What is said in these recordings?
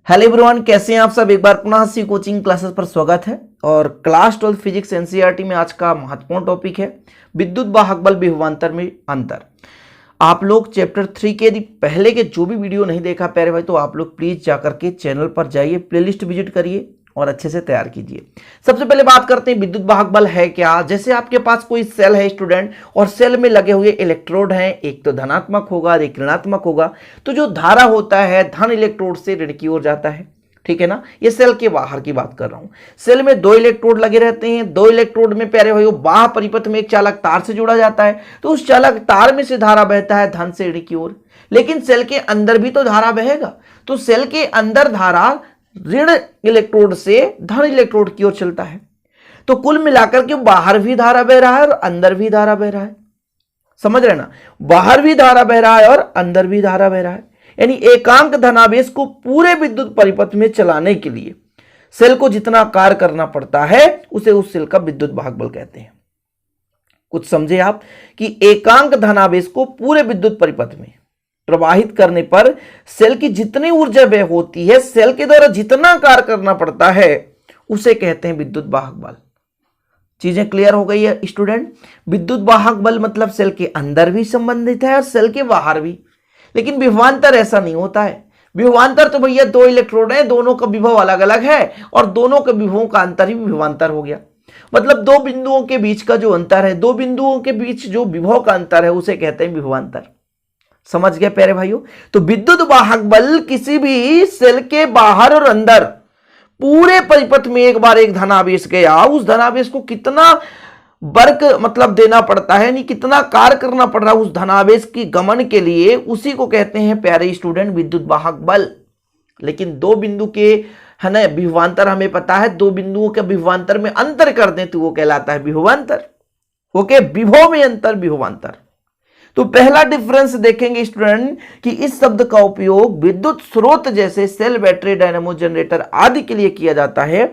Hello everyone, कैसे हैं आप सब। एक बार पुनः सी कोचिंग क्लासेस पर स्वागत है। और क्लास 12 फिजिक्स एनसीईआरटी में आज का महत्वपूर्ण टॉपिक है विद्युत वाहक बल विभवांतर में अंतर। आप लोग चैप्टर 3 के यदि पहले के जो भी वीडियो नहीं देखा प्यारे भाई, तो आप लोग प्लीज जाकर के चैनल पर जाइए, प्लेलिस्ट विजिट करिए और अच्छे से तैयार कीजिए। सबसे पहले बात करते हैं विद्युत वाहक बल है क्या। जैसे आपके पास कोई सेल है स्टूडेंट, और सेल में लगे हुए इलेक्ट्रोड हैं, एक तो धनात्मक होगा एक ऋणात्मक होगा, तो जो धारा होता है धन इलेक्ट्रोड से ऋण की ओर जाता है, ठीक है ना। ये सेल के बाहर की बात कर रहा हूं। सेल में दो इलेक्ट्रोड लगे रहते हैं, दो इलेक्ट्रोड में प्यारे भाइयों बाह्य परिपथ में एक चालक तार से जुड़ा जाता है, तो उस चालक तार में से धारा बहता है धन से ऋण की ओर। लेकिन सेल के अंदर भी तो धारा बहेगा, तो सेल के अंदर धारा ऋण इलेक्ट्रोड से धन इलेक्ट्रोड की ओर चलता है। तो कुल मिलाकर के बाहर भी धारा बह रहा है और अंदर भी धारा बह रहा है। समझ रहे ना, बाहर भी धारा बह रहा है और अंदर भी धारा बह रहा है। यानी एकांक धनावेश को पूरे विद्युत परिपथ में चलाने के लिए सेल को जितना कार्य करना पड़ता है उसे उस सेल का विद्युत वाहक बल कहते हैं। कुछ समझे आप कि एकांक धनावेश को पूरे विद्युत परिपथ में प्रवाहित करने पर सेल की जितनी ऊर्जा व्यय होती है, सेल के द्वारा जितना कार्य करना पड़ता है, उसे कहते हैं विद्युत वाहक बल। चीजें क्लियर हो गई है स्टूडेंट। विद्युत वाहक बल मतलब सेल के अंदर भी संबंधित है और सेल के बाहर भी। लेकिन विभवांतर ऐसा नहीं होता है। विभवांतर तो भैया दो इलेक्ट्रोड है, दोनों का विभव अलग अलग है और दोनों के विभवों का अंतर ही विभवांतर हो गया। मतलब दो बिंदुओं के बीच का जो अंतर है, दो बिंदुओं के बीच जो विभव का अंतर है, उसे कहते हैं विभवांतर। समझ गए प्यारे भाइयों। तो विद्युत वाहक बल किसी भी सेल के बाहर और अंदर पूरे परिपथ में एक बार एक धनावेश गया, उस धनावेश को कितना वर्क मतलब देना पड़ता है, यानी कितना कार्य करना पड़ रहा है उस धनावेश की गमन के लिए, उसी को कहते हैं प्यारे स्टूडेंट विद्युत वाहक बल। लेकिन दो बिंदु के है ना विभवांतर हमें पता है, दो बिंदुओं के विभवांतर में अंतर कर दें तो वो कहलाता है विभवांतर। ओके, विभव में अंतर विभवांतर। तो पहला डिफरेंस देखेंगे स्टूडेंट कि इस शब्द का उपयोग विद्युत स्रोत जैसे सेल, बैटरी, डायनेमो, जनरेटर आदि के लिए किया जाता है।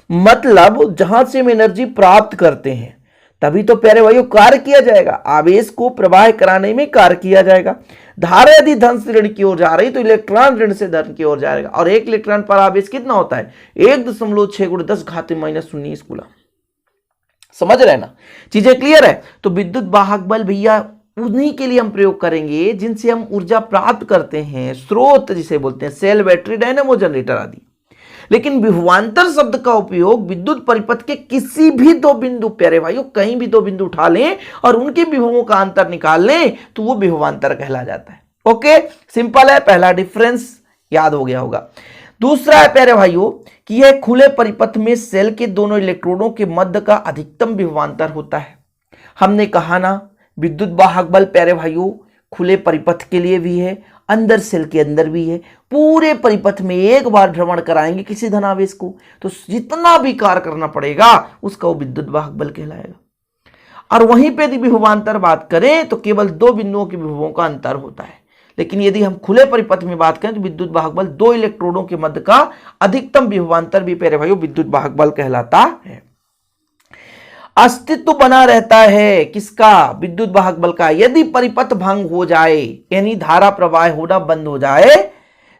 मतलब जहां से हम एनर्जी प्राप्त करते हैं तभी तो प्यारे भाइयों कार्य किया जाएगा, आवेश को प्रवाह कराने में कार्य किया जाएगा। धारा यदि धन से ऋण की ओर जा रही तो इलेक्ट्रॉन ऋण से धन की ओर जाएगा। और एक इलेक्ट्रॉन पर आवेश कितना होता है? 1.6 × 10⁻⁻19 कूलम। समझ रहे ना, चीजें क्लियर है। तो विद्युत वाहक बल भैया उन्हीं के लिए हम प्रयोग करेंगे जिनसे हम ऊर्जा प्राप्त करते हैं, स्रोत जिसे बोलते हैं सेल, बैटरी, डायनेमो, जनरेटर आदि। लेकिन विभवांतर शब्द का उपयोग विद्युत परिपथ के किसी भी दो बिंदु, प्यारे भाइयों कहीं भी दो बिंदु उठा लें और उनके विभवों का अंतर निकाल लें तो वो विभवांतर कहला जाता है। ओके, सिंपल है, पहला डिफरेंस याद हो गया होगा। दूसरा है प्यारे भाइयों कि यह खुले परिपथ में सेल के दोनों इलेक्ट्रोडों के मध्य का अधिकतम विभवांतर होता है। हमने कहा ना विद्युत वाहक बल प्यारे भाइयों खुले परिपथ के लिए भी है, अंदर सेल के अंदर भी है। पूरे परिपथ में एक बार भ्रमण कराएंगे किसी धनावेश को तो जितना भी कार्य करना पड़ेगा उसका वो विद्युत वाहक बल कहलाएगा। और वहीं पे यदि विभवांतर बात करें तो केवल दो बिंदुओं के विभवों का अंतर होता है। लेकिन यदि हम खुले परिपथ में बात करें तो विद्युत वाहक बल दो इलेक्ट्रोडों के मध्य का अधिकतम विभवांतर भी प्यारे भाइयों विद्युत वाहक बल कहलाता है। अस्तित्व बना रहता है किसका? विद्युत वाहक बल का। यदि परिपथ भंग हो जाए यानी धारा प्रवाह होना बंद हो जाए,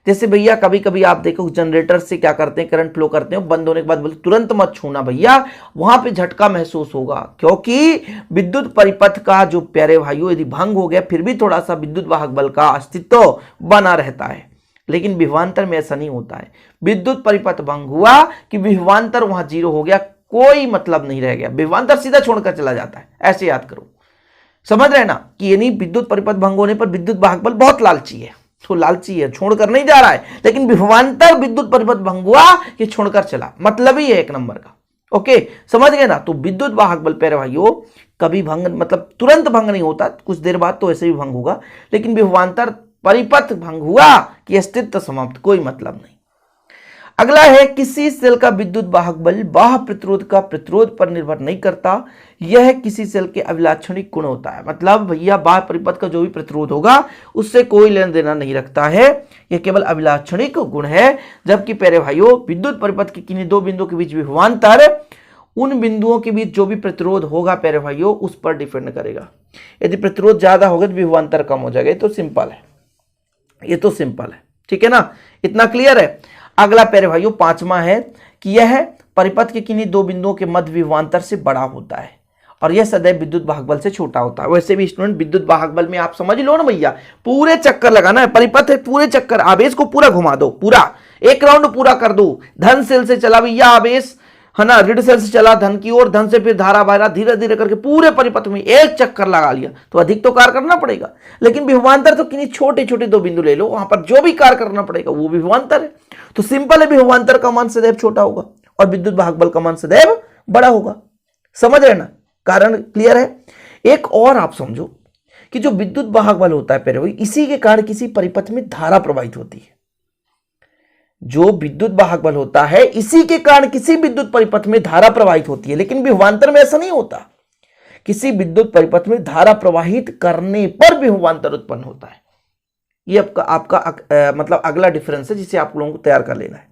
जैसे भैया कभी कभी आप देखो जनरेटर से क्या करते हैं, करंट फ्लो करते हैं, बंद होने के बाद बोलते तुरंत मत छूना भैया, वहां पे झटका महसूस होगा। क्योंकि विद्युत परिपथ का जो प्यारे भाइयों यदि भंग हो गया फिर भी थोड़ा सा विद्युत वाहक बल का अस्तित्व बना रहता है। लेकिन विभवांतर में ऐसा नहीं होता है। विद्युत परिपथ भंग हुआ कि विभवांतर वहां जीरो हो गया, कोई मतलब नहीं रह गया, विभवांतर सीधा छोड़कर चला जाता है। ऐसे याद करो। समझ रहे ना कि यानी विद्युत परिपथ भंग होने पर विद्युत वाहक बल बहुत लालची है, तो लालची है, छोड़कर नहीं जा रहा है। लेकिन विभवांतर विद्युत परिपथ भंग हुआ कि छोड़कर चला, मतलब ही है एक नंबर का। ओके, समझ गए ना। तो विद्युत वाहक बल प्यारे भाइयों कभी भंग मतलब तुरंत भंग नहीं होता, कुछ देर बाद तो ऐसे भी भंग होगा। लेकिन विभवांतर परिपथ भंग हुआ कि अस्तित्व समाप्त, कोई मतलब नहीं। अगला है किसी सेल का विद्युत वाहक बल बाह्य प्रतिरोध का प्रतिरोध पर निर्भर नहीं करता, यह किसी सेल के अभिलाक्षणिक गुण होता है। मतलब भैया बाह्य परिपथ का जो भी प्रतिरोध होगा उससे कोई लेना देना नहीं रखता है, यह केवल अभिलाक्षणिक गुण है। जबकि प्यारे भाइयों विद्युत परिपथ के किन्हीं दो बिंदुओं के बीच विभवांतर उन बिंदुओं के बीच जो भी प्रतिरोध होगा प्यारे भाइयों उस पर डिपेंड करेगा। यदि प्रतिरोध ज्यादा होगा तो विभवांतर कम हो जाएगा। ये तो सिंपल है, ये तो सिंपल है, ठीक है ना, इतना क्लियर है। अगला प्यारे भाइयों पांचवा है कि यह परिपथ के किन्हीं दो बिंदुओं के मध्य विभवांतर से बड़ा होता है और यह सदैव विद्युत वाहक बल से छोटा होता है। वैसे भी स्टूडेंट विद्युत वाहक बल में आप समझ लो ना भैया, पूरे चक्कर लगाना है, परिपथ है पूरे चक्कर, आवेश को पूरा घुमा दो, पूरा एक राउंड पूरा कर दो। धन सेल से चला भैया आवेश, है ना, ऋण सेल से चला धन की ओर, धन से फिर धारा बहरा, धीरे धीरे करके पूरे परिपथ में एक चक्कर लगा लिया तो अधिक तो कार्य करना पड़ेगा। लेकिन विभवांतर तो किन्हीं छोटे छोटे दो बिंदु ले लो, वहां पर जो भी कार्य करना पड़ेगा वो विभवांतर है। तो सिंपल है, विभवांतर का मान सदैव छोटा होगा और विद्युत वाहक बल का मान सदैव बड़ा होगा। समझ रहे ना, कारण क्लियर है। एक और आप समझो कि जो विद्युत वाहक बल होता है प्यारे भाई, इसी के कारण किसी परिपथ में धारा प्रवाहित होती है। जो विद्युत वाहक बल होता है इसी के कारण किसी विद्युत परिपथ में धारा प्रवाहित होती है, लेकिन विभवांतर में ऐसा नहीं होता। किसी विद्युत परिपथ में धारा प्रवाहित करने पर विभवांतर उत्पन्न होता है। ये आपका मतलब अगला डिफरेंस है जिसे आप लोगों को तैयार कर लेना है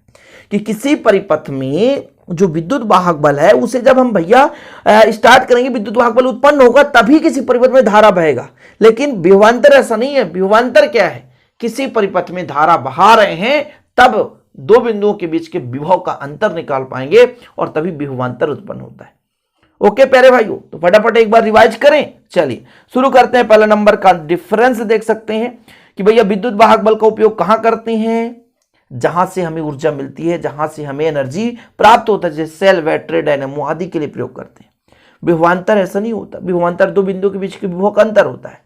कि किसी परिपथ में जो विद्युत वाहक बल है उसे जब हम भैया स्टार्ट करेंगे, विद्युत वाहक बल उत्पन्न होगा तभी किसी परिपथ में धारा बहेगा। लेकिन विभवांतर ऐसा नहीं है। विभवांतर क्या है? किसी परिपथ में धारा बहा रहे हैं तब दो बिंदुओं के बीच के विभव का अंतर निकाल पाएंगे और तभी विभवांतर उत्पन्न होता है। ओके प्यारे भाइयों, तो फटाफट एक बार रिवाइज करें। चलिए शुरू करते हैं। पहला नंबर का डिफरेंस देख सकते हैं कि भैया विद्युत वाहक बल का उपयोग कहां करते हैं? जहां से हमें ऊर्जा मिलती है, जहां से हमें एनर्जी प्राप्त होता है, जैसे सेल, बैटरी, डायनेमो आदि के लिए प्रयोग करते हैं। विभवांतर ऐसा नहीं होता। विभवांतर दो बिंदुओं के बीच के विभव का अंतर होता है।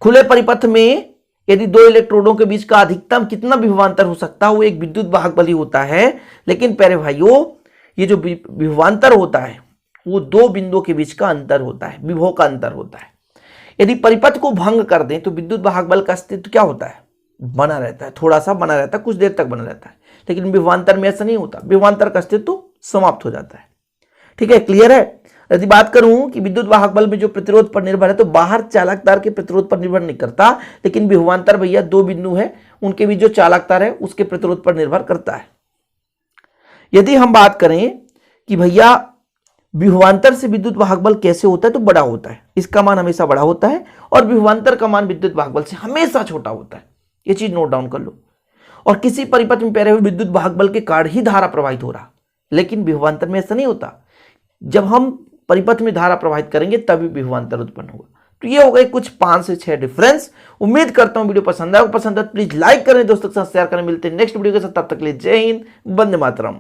खुले परिपथ में यदि दो इलेक्ट्रोडों के बीच का अधिकतम कितना विभवांतर हो सकता है, वो एक विद्युत वाहक बल ही होता है। लेकिन प्यारे भाइयों, ये जो विभवांतर होता है वो दो बिंदुओं के बीच का अंतर होता है, विभव का अंतर होता है। यदि परिपथ को भंग कर दें तो विद्युत वाहक बल का अस्तित्व क्या होता है? बना रहता है, थोड़ा सा बना रहता है, कुछ देर तक बना रहता है। लेकिन विभवांतर में ऐसा नहीं होता। विभवांतर का अस्तित्व समाप्त हो जाता है। ठीक है, क्लियर है। यदि बात करूं कि विद्युत वाहक बल में जो प्रतिरोध पर निर्भर है तो बाहर चालक तार के प्रतिरोध पर निर्भर नहीं करता, लेकिन विभवांतर भैया दो बिंदु है उनके बीच जो चालक तार है उसके प्रतिरोध पर निर्भर करता है। यदि हम बात करें कि भैया विभवांतर से विद्युत वाहक बल कैसे होता है, तो बड़ा होता है। इसका मान हमेशा बड़ा होता है और विभवांतर का मान विद्युत वाहक बल से हमेशा छोटा होता है। ये चीज नोट डाउन कर लो। और किसी परिपथ में पैरे हुए विद्युत वाहक बल के कारण ही धारा प्रवाहित हो रहा, लेकिन विभवांतर में ऐसा नहीं होता। जब हम परिपथ में धारा प्रवाहित करेंगे तभी विभवांतर उत्पन्न होगा। तो ये हो गए कुछ 5 से 6 डिफरेंस। उम्मीद करता हूं वीडियो पसंद आया। पसंद है प्लीज लाइक करें, दोस्तों के साथ शेयर करें। मिलते हैं नेक्स्ट वीडियो के साथ, तब तक के लिए जय हिंद, वंदे मातरम।